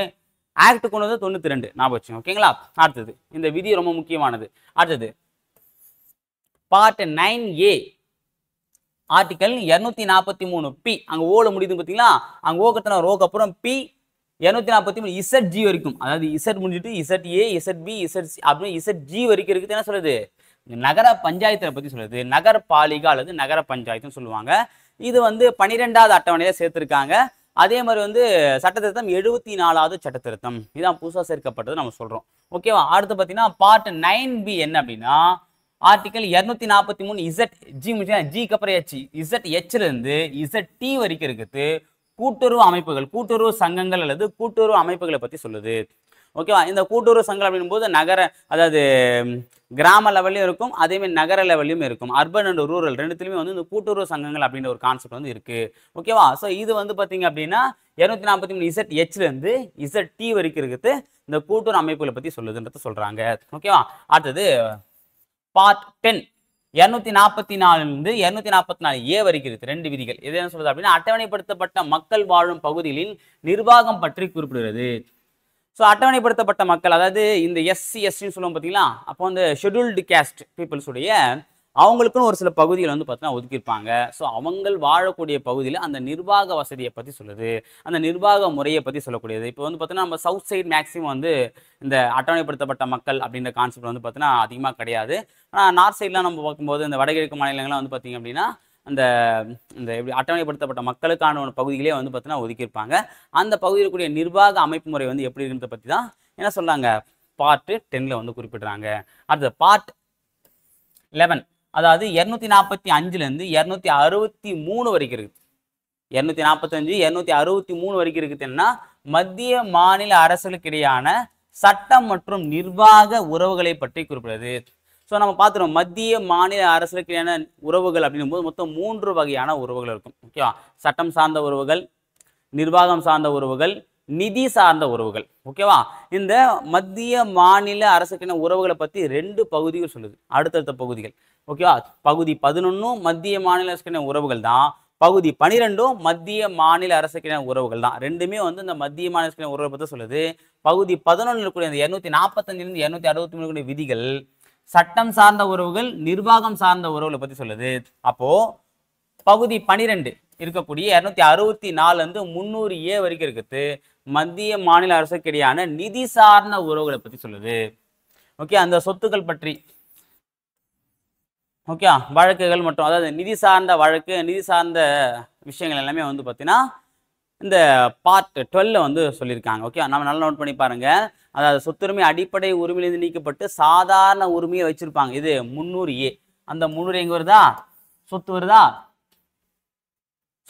ஆக்ட் கொண்டு வந்து 92. ஞாபகம் வச்சுங்க. ஓகேங்களா? அடுத்தது இந்த விதி ரொம்ப முக்கியமானது. அடுத்தது பார்ட் 9A ஆர்டிகல் 243 பி. அங்க ஓல முடியுது பார்த்தீங்களா? அங்க ஓ கத்தன ரோக்கு அப்புறம் பி 243 இசட் ஜி வரைக்கும், அதாவது இசட் முடிஞ்சிட்டு Z A, Z B, Z C அப்படின்னு இசட் ஜி வரைக்கும் இருக்குது. என்ன சொல்லுது? நகர பஞ்சாயத்தை பற்றி சொல்லுது. நகரபாலிகா அல்லது நகர பஞ்சாயத்துன்னு சொல்லுவாங்க. இது வந்து 12வது அட்டவணையில சேர்த்திருக்காங்க. அதே மாதிரி வந்து சட்டத்திருத்தம் 74வது சட்டத்திருத்தம் இதான் புதுசாக சேர்க்கப்பட்டது நம்ம சொல்றோம். ஓகேவா? அடுத்து பார்த்தீங்கன்னா பார்ட் 9B என்ன அப்படின்னா ஆர்டிகல் 243 இசட் ஜி ஜிக்கு அப்புறம் எச், இசட் ஹெச்ல இருந்து இசட் டி வரைக்கும் இருக்குது. கூட்டுறவு அமைப்புகள், கூட்டுறவு சங்கங்கள் அல்லது கூட்டுறவு அமைப்புகளை பற்றி சொல்லுது. ஓகேவா? இந்த கூட்டுறவு சங்கம் அப்படின் போது நகர, அதாவது கிராம லெவல்லையும் இருக்கும், அதேமாதிரி நகர லெவல்லையும் இருக்கும். அர்பன் அண்ட் ரூரல் ரெண்டுத்துலையுமே வந்து இந்த கூட்டுறவு சங்கங்கள் அப்படின்ற ஒரு கான்செப்ட் வந்து இருக்கு. ஓகேவா? ஸோ இது வந்து பார்த்தீங்க அப்படின்னா 243 இசட் ஹெச்ல இருந்து இசட் டி வரைக்கும் இருக்குது. இந்த கூட்டுறவு அமைப்புகளை பற்றி சொல்லுதுன்றது சொல்றாங்க. ஓகேவா? அடுத்தது பார்ட் 10. 244 244A வரைக்கும் இருக்கு ரெண்டு விதிகள். எது என்ன சொல்றது அப்படின்னா அட்டவணைப்படுத்தப்பட்ட மக்கள் வாழும் பகுதிகளின் நிர்வாகம் பற்றி குறிப்பிடுகிறது. ஸோ அட்டவணைப்படுத்தப்பட்ட மக்கள் அதாவது இந்த எஸ்சி எஸ்டின்னு சொல்லுவோம் பார்த்தீங்களா, அப்போ வந்து ஷெட்யூல்டு கேஸ்ட் பீப்புள்ஸ் உடைய அவங்களுக்குன்னு ஒரு சில பகுதிகள் வந்து பார்த்தீங்கன்னா ஒதுக்கியிருப்பாங்க. ஸோ அவங்க வாழக்கூடிய பகுதியில் அந்த நிர்வாக வசதியை பற்றி சொல்லுது, அந்த நிர்வாக முறையை பற்றி சொல்லக்கூடியது. இப்போ வந்து பார்த்தீங்கன்னா நம்ம சவுத் சைடு மேக்ஸிமம் வந்து இந்த அட்டவணைப்படுத்தப்பட்ட மக்கள் அப்படின்ற கான்செப்ட் வந்து பார்த்தீங்கன்னா அதிகமாக கிடையாது. ஆனால் நார்த் சைட்லாம் நம்ம பார்க்கும்போது இந்த வடகிழக்கு மாநிலங்கள்லாம் வந்து பார்த்தீங்க அப்படின்னா அந்த இந்த எப்படி அட்டவணைப்படுத்தப்பட்ட மக்களுக்கான ஒரு பகுதிகளே வந்து பார்த்தீங்கன்னா ஒதுக்கியிருப்பாங்க. அந்த பகுதியில் கூடிய நிர்வாக அமைப்பு முறை வந்து எப்படி இருக்கிறத பற்றி தான் என்ன சொல்கிறாங்க பார்ட் 10ல் வந்து குறிப்பிடுறாங்க. அடுத்த பார்ட் 11 அதாவது 245 263 வரைக்கும் இருக்குது. 245 263 வரைக்கும் இருக்குதுன்னா மத்திய மாநில அரசுகளுக்கு இடையான சட்டம் மற்றும் நிர்வாக உறவுகளை பற்றி குறிப்பிடுறது. ஸோ நம்ம பார்த்துருவோம் மத்திய மாநில அரசுகளுக்கு இடையான உறவுகள் அப்படின்னும் போது மொத்தம் 3 வகையான உறவுகள் இருக்கும். ஓகேவா, சட்டம் சார்ந்த உறவுகள், நிர்வாகம் சார்ந்த உறவுகள், நிதி சார்ந்த உறவுகள். ஓகேவா, இந்த மத்திய மாநில அரசுக்கான உறவுகளை பற்றி 2 பகுதிகள் சொல்லுது, அடுத்தடுத்த பகுதிகள். ஓகேவா, பகுதி 11 மத்திய மாநில அரசுக்கான உறவுகள் தான், பகுதி 12 மத்திய மாநில அரசுக்கான உறவுகள் தான். ரெண்டுமே வந்து இந்த மத்திய மாநில அரசுக்கான உறவுகளை பற்றி சொல்லுது. பகுதி 11 இருக்கக்கூடிய இந்த 245 263 விதிகள் சட்டம் சார்ந்த உறவுகள், நிர்வாகம் சார்ந்த உறவுகளை பற்றி சொல்லுது. அப்போ பகுதி 12 இருக்கக்கூடிய 264 300A வரைக்கும் இருக்குது மத்திய மாநில அரசுக்கு இடையான நிதி சார்ந்த உறவுகளை பற்றி சொல்லுது. ஓகே, அந்த சொத்துக்கள் பற்றி ஓகே வழக்குகள் மற்றும் அதாவது நிதி சார்ந்த வழக்கு, நிதி சார்ந்த விஷயங்கள் எல்லாமே வந்து பார்த்தீங்கன்னா இந்த பார்ட் 12 வந்து சொல்லியிருக்காங்க. ஓகே, நம்ம நல்லா நோட் பண்ணி பாருங்க. அதாவது சொத்துரிமை அடிப்படை உரிமையிலிருந்து நீக்கப்பட்டு சாதாரண உரிமையை வச்சிருப்பாங்க. இது 300A. அந்த 300 எங்க வருதா, சொத்து வருதா,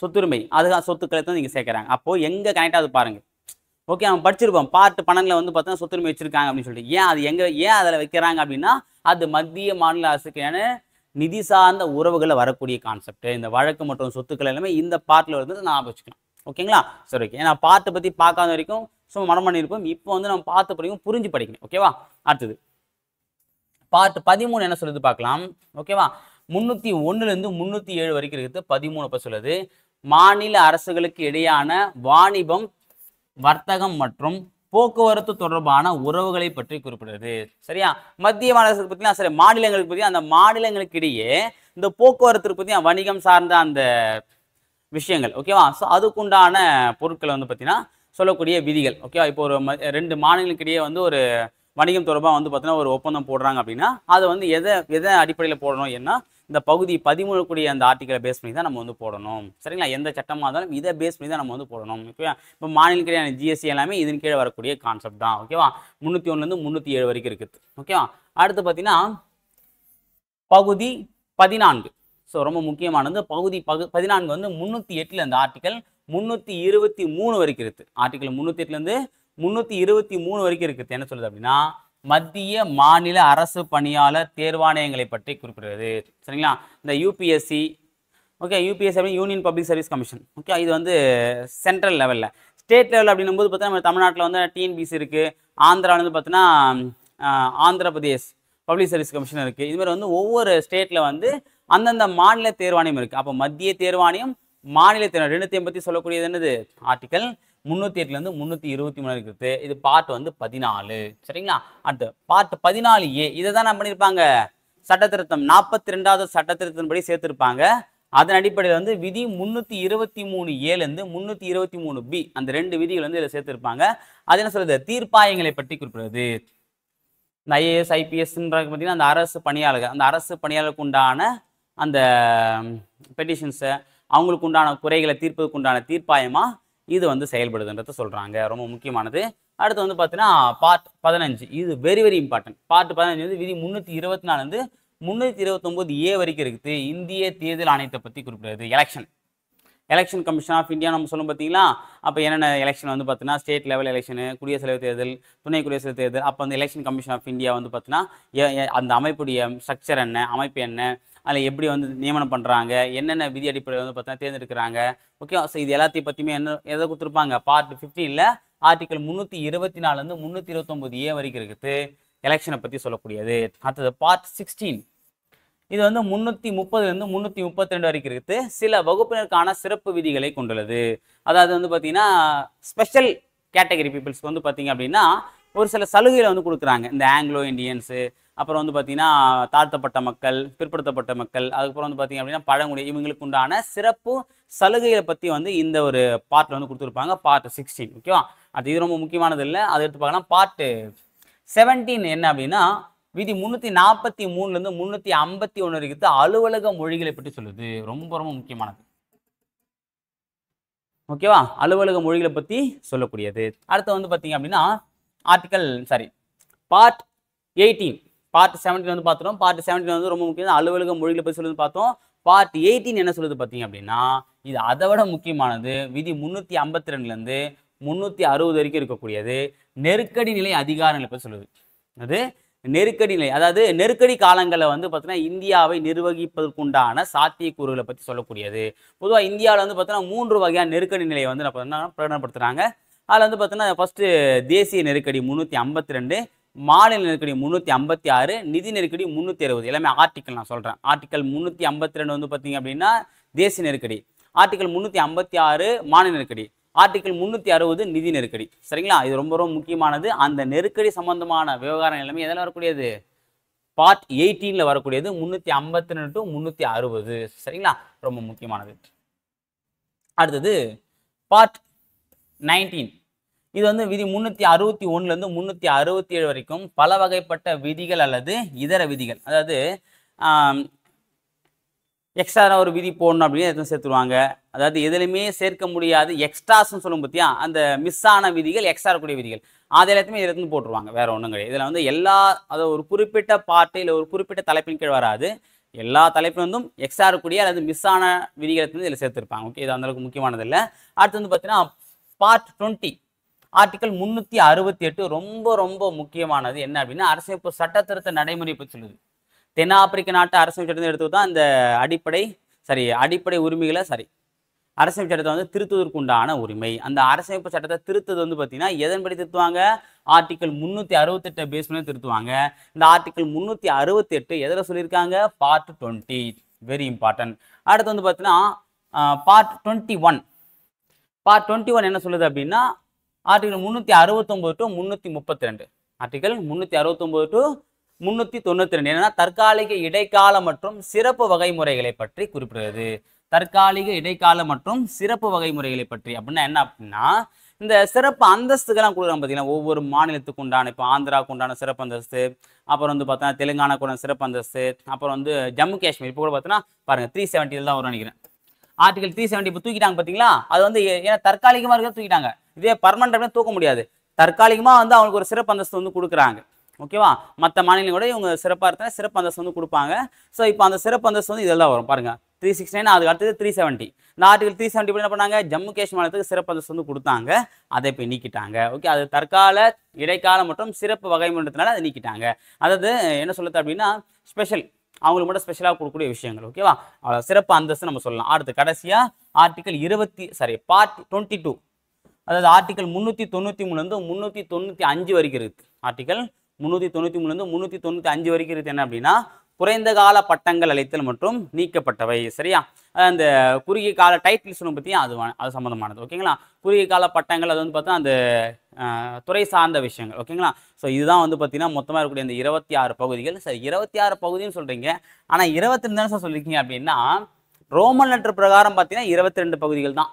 சொத்துரிமை, அதுதான் சொத்துக்களை தான் நீங்க சேர்க்கிறாங்க. அப்போ எங்க கனெக்ட் ஆகுது பாருங்க. ஓகே, நம்ம படிச்சிருப்போம் பார்ட் 12ல் வந்து பார்த்தீங்கன்னா சொத்துரிமை வச்சிருக்காங்க அப்படின்னு சொல்லிட்டு. ஏன் அது எங்க ஏன் அதில் வைக்கிறாங்க அப்படின்னா அது மத்திய மாநில அரசுக்கான நிதி சார்ந்த உறவுகளை வரக்கூடிய கான்செப்ட். இந்த வழக்கு மற்றும் சொத்துக்கள் எல்லாமே இந்த பார்ட்ல வந்து நான் வச்சுக்கலாம். ஓகேங்களா, சரி ஓகே. ஏன்னா பார்ட்டை பற்றி பார்க்காத வரைக்கும் சும்மா மனம் பண்ணியிருப்போம். இப்போ வந்து நம்ம பார்த்த பிறகும் புரிஞ்சு படிக்கணும். ஓகேவா, அடுத்தது பார்ட் 13 என்ன சொல்லுது பார்க்கலாம். ஓகேவா, 301 307 வரைக்கும் இருக்குது. 13 அப்போ சொல்லுது மாநில அரசுகளுக்கு இடையான வாணிபம், வர்த்தகம் மற்றும் போக்குவரத்து தொடர்பான உறவுகளை பற்றி குறிப்பிடுறது. சரியா, மத்திய மாநில அரசுக்கு பற்றி சரி, மாநிலங்களுக்கு பற்றி அந்த மாநிலங்களுக்கு இடையே இந்த போக்குவரத்து பற்றி வணிகம் சார்ந்த அந்த விஷயங்கள். ஓகேவா, ஸோ அதுக்குண்டான பொருட்களை வந்து பார்த்தீங்கன்னா சொல்லக்கூடிய விதிகள். ஓகேவா, இப்போ ஒரு 2 மாநிலங்களுக்கு இடையே வந்து ஒரு வணிகம் தொடர்பாக வந்து பார்த்தீங்கன்னா ஒரு ஒப்பந்தம் போடுறாங்க அப்படின்னா அதை வந்து எதை அடிப்படையில் போடணும், ஏன்னா இந்த பகுதி 13 கூடிய அந்த ஆர்டிக்கலை பேஸ் பண்ணி தான் நம்ம வந்து போடணும். சரிங்களா, எந்த சட்டமாக இருந்தாலும் இதை பேஸ் பண்ணி தான் நம்ம வந்து போடணும். ஓகேவா, இப்போ மாநிலங்களுக்கிடையான ஜிஎஸ்டி எல்லாமே இதன் கீழே வரக்கூடிய கான்செப்ட் தான். ஓகேவா, 301 307 வரைக்கும் இருக்குது. ஓகேவா, அடுத்து பார்த்தீங்கன்னா பகுதி 14. ஸோ ரொம்ப முக்கியமானது பகுதி 14 வந்து 308 அந்த ஆர்டிக்கல் 323 வரைக்கும் இருக்குது. ஆர்டிக்கல் 308 323 வரைக்கும் இருக்குது. என்ன சொல்லுது அப்படின்னா மத்திய மாநில அரசு பணியாளர் தேர்வாணையங்களை பற்றி குறிப்பிடுறது. சரிங்களா, இந்த யூபிஎஸ்சி. ஓகே, யூபிஎஸ்சி அப்படின்னு union public service commission. Okay, இது வந்து சென்ட்ரல் லெவலில். ஸ்டேட் லெவல் அப்படின்னும் போது பார்த்தீங்கன்னா நம்ம தமிழ்நாட்டில் வந்து டிஎன்பிசி இருக்குது, ஆந்திராவில் வந்து பார்த்தீங்கன்னா Andhra Pradesh public service commission இருக்குது. இதுமாதிரி வந்து ஒவ்வொரு ஸ்டேட்டில் வந்து அந்தந்த மாநில தேர்வாணையம் இருக்குது. அப்போ மத்திய தேர்வாணையம், மாநில தேர்வாணையம் ரெண்டுத்தையும் பற்றி சொல்லக்கூடியது என்னது ஆர்டிக்கல் 308 323 இருக்குது. இது பார்ட் வந்து 14. சரிங்களா, அடுத்து பார்ட் 14A. இதை தான் நான் பண்ணியிருப்பாங்க சட்ட திருத்தம் 42வது சட்ட திருத்தத்தின்படி சேர்த்திருப்பாங்க. அதன் அடிப்படையில் வந்து விதி 323A 323B அந்த 2 விதிகள் வந்து இதில் சேர்த்திருப்பாங்க. அது என்ன சொல்றது, தீர்ப்பாயங்களை பற்றி குறிப்பிடுறது. இந்த ஐஏஎஸ் ஐபிஎஸ்ன்றது பார்த்தீங்கன்னா அந்த அரசு பணியாளர்கள், அந்த அரசு பணியாளருக்கு உண்டான அந்த பெட்டிஷன்ஸை அவங்களுக்கு உண்டான குறைகளை தீர்ப்பதற்கு உண்டான தீர்ப்பாயமாக இது வந்து செயல்படுதுன்றத சொல்கிறாங்க. ரொம்ப முக்கியமானது. அடுத்து வந்து பார்த்தீங்கன்னா பார்ட் 15. இது வெரி வெரி இம்பார்ட்டன்ட். பார்ட் 15 வந்து விதி 324 329A வரைக்கும் இருக்குது. இந்திய தேர்தல் ஆணையத்தை பற்றி குறிப்பிடுறது. எலெக்ஷன் கமிஷன் ஆஃப் இந்தியா நம்ம சொல்லும் பார்த்தீங்களா. அப்போ என்னென்ன எலெக்ஷன் வந்து பார்த்தீங்கன்னா ஸ்டேட் லெவல் எலெக்ஷனு, குடியரசுத் தலைவர் தேர்தல், துணை குடியரசுத் தலைவர் தேர்தல். அப்போ அந்த எலெக்ஷன் கமிஷன் ஆஃப் இந்தியா வந்து பார்த்தீங்கன்னா அந்த அமைப்புடைய ஸ்ட்ரக்சர் என்ன, அமைப்பு என்ன, அதில் எப்படி வந்து நியமனம் பண்ணுறாங்க, என்னென்ன விதி அடிப்படையில் வந்து பார்த்தீங்கன்னா தேர்ந்தெடுக்கிறாங்க. ஓகே, ஸோ இது எல்லாத்தையும் பற்றியுமே எதை கொடுத்துருப்பாங்க பார்ட் 15ல் ஆர்டிக்கல் 324 329A வரைக்கும் இருக்குது. எலெக்ஷனை பற்றி சொல்லக்கூடியது. அடுத்தது பார்ட் 16. இது வந்து 330லேருந்து 332 வரைக்கும் இருக்குது. சில வகுப்பினருக்கான சிறப்பு விதிகளை கொண்டுள்ளது. அதாவது வந்து பார்த்தீங்கன்னா ஸ்பெஷல் கேட்டகரி பீப்புள்ஸ்க்கு வந்து பார்த்தீங்க அப்படின்னா ஒரு சில சலுகைகளை வந்து கொடுக்குறாங்க. இந்த ஆங்கிலோ இண்டியன்ஸு, அப்புறம் வந்து பார்த்தீங்கன்னா தாழ்த்தப்பட்ட மக்கள், பிற்படுத்தப்பட்ட மக்கள், அதுக்கப்புறம் வந்து பார்த்தீங்க அப்படின்னா பழங்குடி, இவங்களுக்கு உண்டான சிறப்பு சலுகைகளை பற்றி வந்து இந்த ஒரு பார்ட்டில் வந்து கொடுத்துருப்பாங்க. பார்ட் 16 ஓகேவா. அது இது ரொம்ப முக்கியமானது இல்லை, அதை எடுத்து பார்க்கலாம். பார்ட் 17 என்ன அப்படின்னா விதி 343லேருந்து 351 இருக்கிறது அலுவலக மொழிகளை பற்றி சொல்லுது. ரொம்ப ரொம்ப முக்கியமானது ஓகேவா. அலுவலக மொழிகளை பற்றி சொல்லக்கூடியது. அடுத்து வந்து பார்த்தீங்க அப்படின்னா பார்ட் 18 பார்ட் 17 வந்து பார்த்துட்டோம். பார்ட் 17 வந்து ரொம்ப முக்கியம், அலுவலக மொழிகளை பற்றி சொல்லுது பார்த்தோம். பார்ட் 18 என்ன சொல்லுது பார்த்தீங்க அப்படின்னா இது அதை விட முக்கியமானது. விதி 352லேருந்து 360 வரைக்கும் இருக்கக்கூடியது நெருக்கடி நிலை அதிகாரங்களை பற்றி சொல்லுது. அது நெருக்கடி நிலை, அதாவது நெருக்கடி காலங்களில் வந்து பார்த்தீங்கன்னா இந்தியாவை நிர்வகிப்பதற்குண்டான சாத்தியக்கூறுகளை பற்றி சொல்லக்கூடியது. பொதுவாக இந்தியாவில் வந்து பார்த்தீங்கன்னா 3 வகையான நெருக்கடி நிலையை வந்து பிரகடனப்படுத்துகிறாங்க. அதில் வந்து பார்த்தீங்கன்னா ஃபர்ஸ்ட் தேசிய நெருக்கடி 352, மாநில நெருக்கடி 356, நிதி நெருக்கடி 360. எல்லாமே ஆர்டிக்கல் நான் சொல்கிறேன். ஆர்டிக்கல் 352 வந்து பார்த்தீங்க அப்படின்னா தேசிய நெருக்கடி, ஆர்டிக்கல் 356 மாநில நெருக்கடி, ஆர்டிக்கல் 360 நிதி நெருக்கடி. சரிங்களா. இது ரொம்ப ரொம்ப முக்கியமானது. அந்த நெருக்கடி சம்பந்தமான விவகாரம் எல்லாமே எதில் வரக்கூடியது? பார்ட் 18ல் வரக்கூடியது. 352 to 360. சரிங்களா, ரொம்ப முக்கியமானது. அடுத்தது பார்ட் 19. இது வந்து விதி 361லேருந்து 367 வரைக்கும் பல வகைப்பட்ட விதிகள் அல்லது இதர விதிகள், அதாவது எக்ஸ்ட்ரா ஒரு விதி போடணும் அப்படின்னு எதுவும் சேர்த்துருவாங்க. அதாவது எதுலையுமே சேர்க்க முடியாது எக்ஸ்ட்ராஸ்ன்னு சொல்லும் பார்த்தியா, அந்த மிஸ் ஆன விதிகள், எக்ஸ்ட்ரா இருக்கக்கூடிய விதிகள், அது எல்லாத்தையுமே இதில் போட்டுருவாங்க. வேற ஒன்றும் கிடையாது. இதில் வந்து எல்லா, அதாவது ஒரு குறிப்பிட்ட பார்ட்டு இல்லை ஒரு குறிப்பிட்ட தலைப்பின் கீழ் வராது. எல்லா தலைப்பில் வந்தும் எக்ஸ்ட்ரா இருக்கக்கூடிய அல்லது மிஸ் ஆன விதிகளை வந்து இதில் சேர்த்துருப்பாங்க. ஓகே, இது அந்தளவுக்கு முக்கியமானது இல்லை. அடுத்து வந்து பார்த்தீங்கன்னா பார்ட் 20 ஆர்டிக்கல் 368 ரொம்ப ரொம்ப முக்கியமானது. என்ன அப்படின்னா அரசியலமைப்பு சட்ட திருத்த நடைமுறை பற்றி சொல்லுது. தென்னாப்பிரிக்க நாட்டு அரசியல் சட்டத்தை எடுத்து தான் இந்த அடிப்படை உரிமைகளை அரசியல் சட்டத்தை வந்து திருத்துவதற்கு உண்டான உரிமை. அந்த அரசியலமைப்பு சட்டத்தை திருத்தது வந்து பார்த்தீங்கன்னா எதன்படி திருத்துவாங்க? ஆர்டிக்கல் 368 பேஸ் பண்ணி திருத்துவாங்க. இந்த ஆர்டிக்கல் 368 எதில் சொல்லியிருக்காங்க? Part 20, very important. அடுத்து வந்து பார்த்தீங்கன்னா பார்ட் 21. பார்ட் 21 என்ன சொல்லுது அப்படின்னா ஆர்டிகல் 369 to 332. ஆர்டிகல் 369 to 392 என்னன்னா தற்காலிக, இடைக்கால மற்றும் சிறப்பு வகைமுறைகளை பற்றி குறிப்பிடுகிறது. தற்காலிக, இடைக்கால மற்றும் சிறப்பு வகைமுறைகளை பற்றி அப்படின்னா என்ன அப்படின்னா இந்த சிறப்பு அந்தஸ்துகள்லாம் கொடுக்குறாங்க பார்த்தீங்கன்னா, ஒவ்வொரு மாநிலத்துக்கு உண்டான, இப்போ ஆந்திராவுக்கு உண்டான சிறப்பு அந்தஸ்து, அப்புறம் வந்து பார்த்தீங்கன்னா தெலுங்கானாக்கு உண்டான சிறப்பு அந்தஸ்து, அப்புறம் வந்து ஜம்மு காஷ்மீர் இப்போ கூட பார்த்தீங்கன்னா பாருங்க 370 தான் வரும் நினைக்கிறேன். ஆர்டிகல் 370 இப்போ தூக்கிட்டாங்க பார்த்தீங்களா. அது வந்து ஏன்னா தற்காலிகமாக இருக்கிறத தூக்கிட்டாங்க. இதே பர்மனெண்ட் அப்படின்னு தூக்க முடியாது. தற்காலிகமாக வந்து அவங்களுக்கு ஒரு சிறப்பு அந்தஸ்து வந்து கொடுக்குறாங்க. ஓகேவா. மற்ற மாநிலம் கூட இவங்க சிறப்பாக இருந்தால் சிறப்பு அந்தஸ்து வந்து கொடுப்பாங்க. ஸோ இப்போ அந்த சிறப்பு அந்தஸ்து வந்து இதெல்லாம் வரும் பாருங்க. 369, அதுக்கு அடுத்தது 370. இந்த ஆர்டிகல் 370 என்ன பண்ணாங்க? ஜம்மு காஷ்மீர் மாநிலத்துக்கு சிறப்பு அந்தஸ்து வந்து கொடுத்தாங்க. அதை இப்போ நீக்கிட்டாங்க. ஓகே, அது தற்கால, இடைக்கால மற்றும் சிறப்பு வகைமுறைனால அதை நீக்கிட்டாங்க. அதாவது என்ன சொல்லுது அப்படின்னா ஸ்பெஷல், அவங்களுக்கு மட்டும் ஸ்பெஷலாக கொடுக்கக்கூடிய விஷயங்கள். ஓகேவா, அவ்வளோ சிறப்பு அந்தஸ்து நம்ம சொல்லலாம். அடுத்து கடைசியாக ஆர்டிகல் பார்ட் 22, அதாவது ஆர்டிகல் 393லேருந்து 395 வரைக்கும் இருக்குது. ஆர்டிகல் 393லேருந்து 395 வரைக்கும் இருக்குது. என்ன அப்படின்னா குறைந்த கால பட்டங்கள் அளித்தல் மற்றும் நீக்கப்பட்டவை. சரியா, அந்த குறுகிய கால டைட்டில் சொல்லும் பற்றியும் அது சம்மந்தமானது. ஓகேங்களா, குறுகிய கால பட்டங்கள் அது வந்து பார்த்தா அந்த துறை சார்ந்த விஷயங்கள். ஓகேங்களா. ஸோ இதுதான் வந்து பார்த்தீங்கன்னா மொத்தமாக இருக்கக்கூடிய அந்த 26 பகுதிகள். சரி, 26 பகுதின்னு சொல்கிறீங்க, ஆனால் 22 தானே சார் சொல்லியிருக்கீங்க அப்படின்னா ரோமன் லெட்டர் பிரகாரம் பார்த்தீங்கன்னா 22 பகுதிகள் தான்.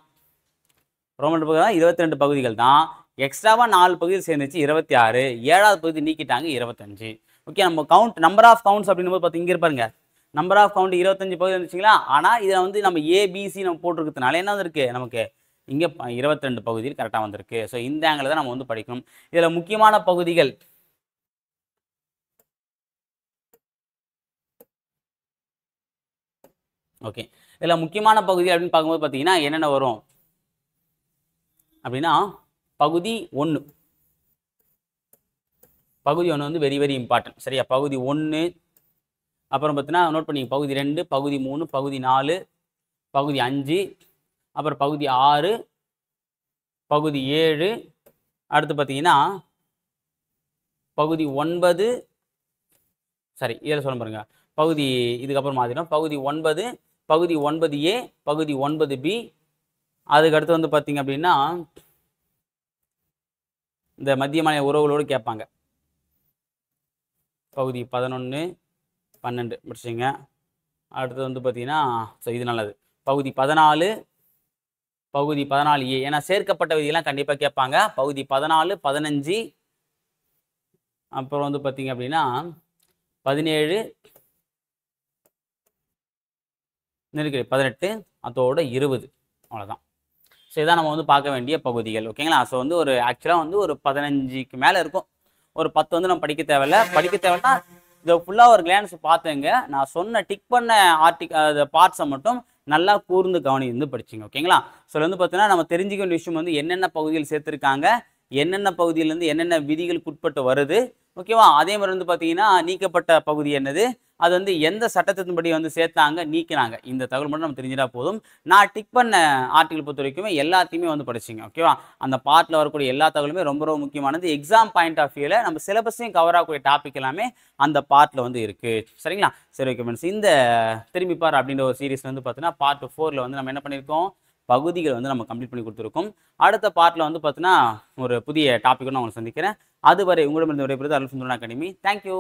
ரோமன் லெட்டர் பிரகாரம் 22 பகுதிகள் தான். எக்ஸ்ட்ராவாக 4 பகுதியில் சேர்ந்துச்சு 26. 7வது பகுதி நீக்கிட்டாங்க 25. ஓகே, நம்ம நம்பர் ஆஃப் கவுண்ட்ஸ் அப்படின்னும் போது பார்த்து இங்கே இருப்பாருங்க, நம்பர் ஆஃப் கவுண்ட் 25 பகுதி இருந்துச்சுங்களா. ஆனால் இதில் வந்து நம்ம ஏபிசி நம்ம போட்டிருக்கிறதுனால என்ன வந்திருக்கு நமக்கு இங்கே 22 பகுதியில் கரெக்டாக வந்திருக்கு. ஸோ இந்த ஆங்கிள் தான் நம்ம வந்து படிக்கணும். இதில் முக்கியமான பகுதிகள் ஓகே, இதில் முக்கியமான பகுதி அப்படின்னு பார்க்கும்போது பார்த்தீங்கன்னா என்னென்ன வரும் அப்படின்னா பகுதி 1 வந்து வெரி வெரி இம்பார்ட்டன்ட். சரியா, பகுதி 1, அப்புறம் பார்த்தீங்கன்னா நோட் பண்ணிங்க பகுதி 2, பகுதி 3, பகுதி 4, பகுதி 5, அப்புறம் பகுதி 6, பகுதி 7, அடுத்து பார்த்தீங்கன்னா பகுதி 9. சரி, இதில் சொல்ல பாருங்க பகுதி இதுக்கப்புறம் மாற்றிடும். பகுதி 9, பகுதி 9A, பகுதி 9B. அதுக்கடுத்து வந்து பார்த்தீங்க அப்படின்னா இந்த மத்திய மாநில உறவுகளோடு கேட்பாங்க. பகுதி 11, 12 முடிச்சிங்க. அடுத்து வந்து பார்த்தீங்கன்னா இது நல்லது. பகுதி 14, பகுதி 14A, ஏன்னா சேர்க்கப்பட்ட விதியெல்லாம் கண்டிப்பாக கேட்பாங்க. பகுதி 14, 15, அப்புறம் வந்து பார்த்தீங்க அப்படின்னா 17, 18, அதோட 20. அவ்வளோதான். ஸோ இதான் நம்ம வந்து பார்க்க வேண்டிய பகுதிகள். ஓகேங்களா? ஸோ வந்து ஒரு ஆக்சுவலாக வந்து ஒரு 15க்கு மேலே இருக்கும். ஒரு 10 வந்து நம்ம படிக்க தேவையில்ல. படிக்க தேவைன்னா இதை ஃபுல்லாக ஒரு கிளான்ஸ் பார்த்துங்க. நான் சொன்ன டிக் பண்ண பார்ட்ஸை மட்டும் நல்லா கூர்ந்து கவனிந்து படிச்சிங்க. ஓகேங்களா? ஸோ வந்து பார்த்தீங்கன்னா நம்ம தெரிஞ்சுக்க வேண்டிய விஷயம் வந்து என்னென்ன பகுதிகள் சேர்த்துருக்காங்க, என்னென்ன பகுதியிலேருந்து என்னென்ன விதிகளுக்கு உட்பட்டு வருது. ஓகேவா? அதே மாதிரி வந்து பார்த்தீங்கன்னா நீக்கப்பட்ட பகுதி என்னது, அது வந்து எந்த சட்டத்தின்படி வந்து சேர்த்தாங்க, நீக்கினாங்க. இந்த தகவல் மட்டும் நம்ம தெரிஞ்சிட்டா போதும். நான் டிக் பண்ண ஆர்டிகல் பொறுத்த வரைக்குமே எல்லாத்தையுமே வந்து படிச்சிங்க. ஓகேவா? அந்த பார்ட்டில் வரக்கூடிய எல்லா தகவலுமே ரொம்ப ரொம்ப முக்கியமானது. எக்ஸாம் பாயிண்ட் ஆஃப் வியூவில் நம்ம சிலபஸையும் கவர் ஆகக்கூடிய டாபிக் எல்லாமே அந்த பார்ட்டில் வந்து இருக்குது. சரிங்களா? சரி, ஓகே ஃப்ரெண்ட்ஸ். இந்த திரும்பிப்பார் அப்படின்ற ஒரு சீரிஸ் வந்து பார்த்தீங்கன்னா பார்ட் 4ல் வந்து நம்ம என்ன பண்ணியிருக்கோம், பகுதிகள் வந்து நம்ம கம்ப்ளீட் பண்ணி கொடுத்துருக்கோம். அடுத்த பார்ட்டில் வந்து பார்த்தீங்கன்னா ஒரு புதிய டாப்பிக்கோடு நான் உங்களை சந்திக்கிறேன். அதுவரை உங்களிடமிருந்து விடைபெறுவது அருள் சுந்தரன் அகாடமி. தேங்க்யூ.